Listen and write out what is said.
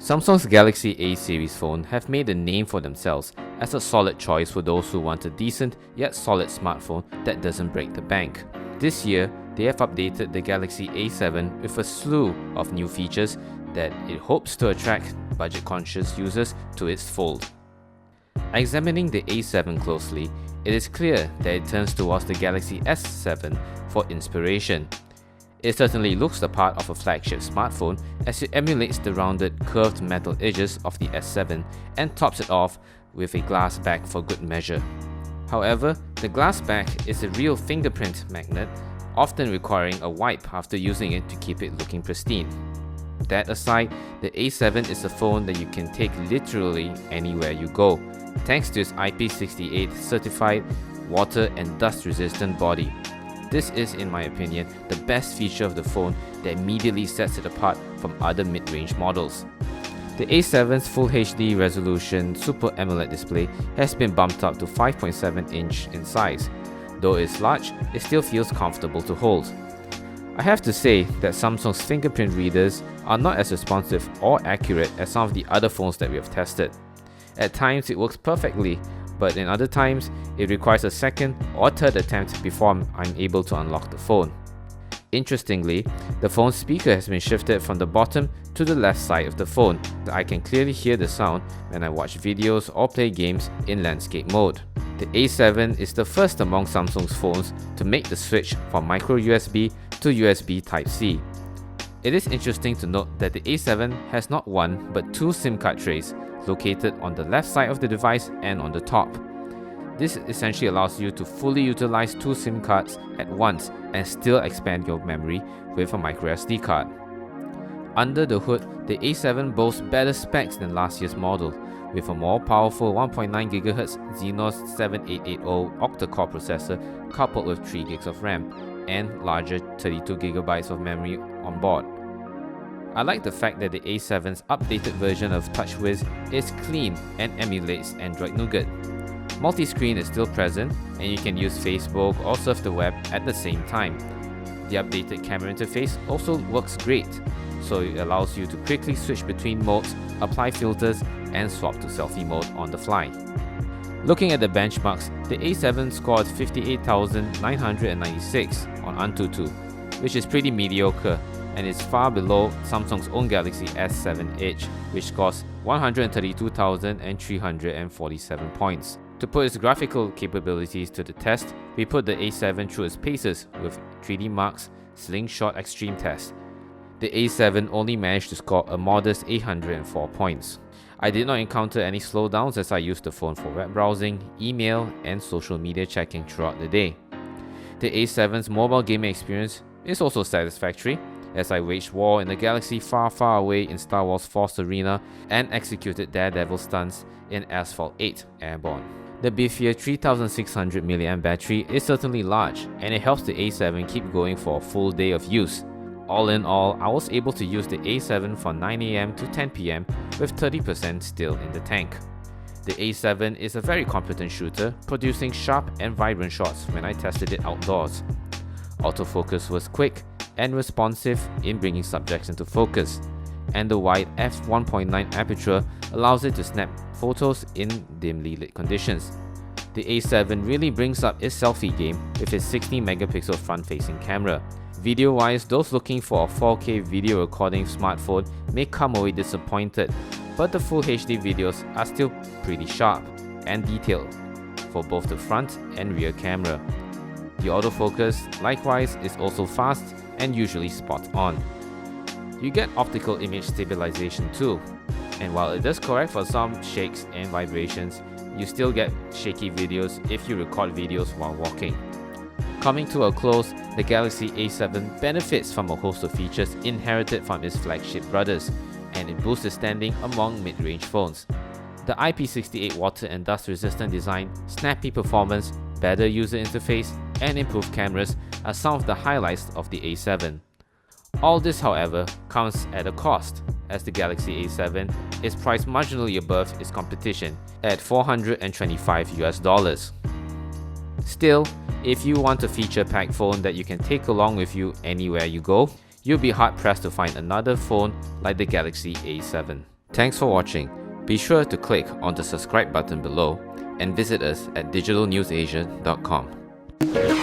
Samsung's Galaxy A series phone have made a name for themselves as a solid choice for those who want a decent yet solid smartphone that doesn't break the bank. This year, they have updated the Galaxy A7 with a slew of new features that it hopes to attract budget-conscious users to its fold. Examining the A7 closely, it is clear that it turns towards the Galaxy S7 for inspiration. It certainly looks the part of a flagship smartphone as it emulates the rounded, curved metal edges of the S7 and tops it off with a glass back for good measure. However, the glass back is a real fingerprint magnet, often requiring a wipe after using it to keep it looking pristine. That aside, the A7 is a phone that you can take literally anywhere you go, thanks to its IP68 certified water and dust resistant body. This is, in my opinion, the best feature of the phone that immediately sets it apart from other mid-range models. The A7's Full HD resolution Super AMOLED display has been bumped up to 5.7 inch in size. Though it's large, it still feels comfortable to hold. I have to say that Samsung's fingerprint readers are not as responsive or accurate as some of the other phones that we have tested. At times it works perfectly, but in other times it requires a second or third attempt before I'm able to unlock the phone. Interestingly, the phone's speaker has been shifted from the bottom to the left side of the phone, so I can clearly hear the sound when I watch videos or play games in landscape mode. The A7 is the first among Samsung's phones to make the switch from micro USB to USB Type-C. It is interesting to note that the A7 has not one but two SIM card trays located on the left side of the device and on the top. This essentially allows you to fully utilize two SIM cards at once and still expand your memory with a microSD card. Under the hood, the A7 boasts better specs than last year's model, with a more powerful 1.9 GHz Exynos 7880 octa-core processor coupled with 3 GB of RAM and larger 32 GB of memory on board. I like the fact that the A7's updated version of TouchWiz is clean and emulates Android Nougat. Multi-screen is still present and you can use Facebook or surf the web at the same time. The updated camera interface also works great, so it allows you to quickly switch between modes, apply filters, and swap to selfie mode on the fly. Looking at the benchmarks, the A7 scored 58,996 on Antutu, which is pretty mediocre and is far below Samsung's own Galaxy S7 Edge, which scores 132,347 points. To put its graphical capabilities to the test, we put the A7 through its paces with 3D Mark's Slingshot Extreme test. The A7 only managed to score a modest 804 points. I did not encounter any slowdowns as I used the phone for web browsing, email, and social media checking throughout the day. The A7's mobile gaming experience is also satisfactory, as I waged war in the galaxy far, far away in Star Wars Force Arena and executed daredevil stunts in Asphalt 8 Airborne. The beefier 3600 mAh battery is certainly large, and it helps the A7 keep going for a full day of use. All in all, I was able to use the A7 from 9 AM to 10 PM with 30% still in the tank. The A7 is a very competent shooter, producing sharp and vibrant shots when I tested it outdoors. Autofocus was quick and responsive in bringing subjects into focus, and the wide f1.9 aperture allows it to snap photos in dimly lit conditions. The A7 really brings up its selfie game with its 16 megapixel front-facing camera. Video-wise, those looking for a 4K video recording smartphone may come away disappointed, but the Full HD videos are still pretty sharp and detailed for both the front and rear camera. The autofocus, likewise, is also fast and usually spot on. You get optical image stabilization too, and while it does correct for some shakes and vibrations, you still get shaky videos if you record videos while walking. Coming to a close, the Galaxy A7 benefits from a host of features inherited from its flagship brothers, and it boosts its standing among mid-range phones. The IP68 water and dust resistant design, snappy performance, better user interface, and improved cameras are some of the highlights of the A7. All this, however, comes at a cost, as the Galaxy A7 is priced marginally above its competition at $425. Still, if you want a feature-packed phone that you can take along with you anywhere you go, you'll be hard-pressed to find another phone like the Galaxy A7. Thanks for watching. Be sure to click on the subscribe button below and visit us at digitalnewsasia.com.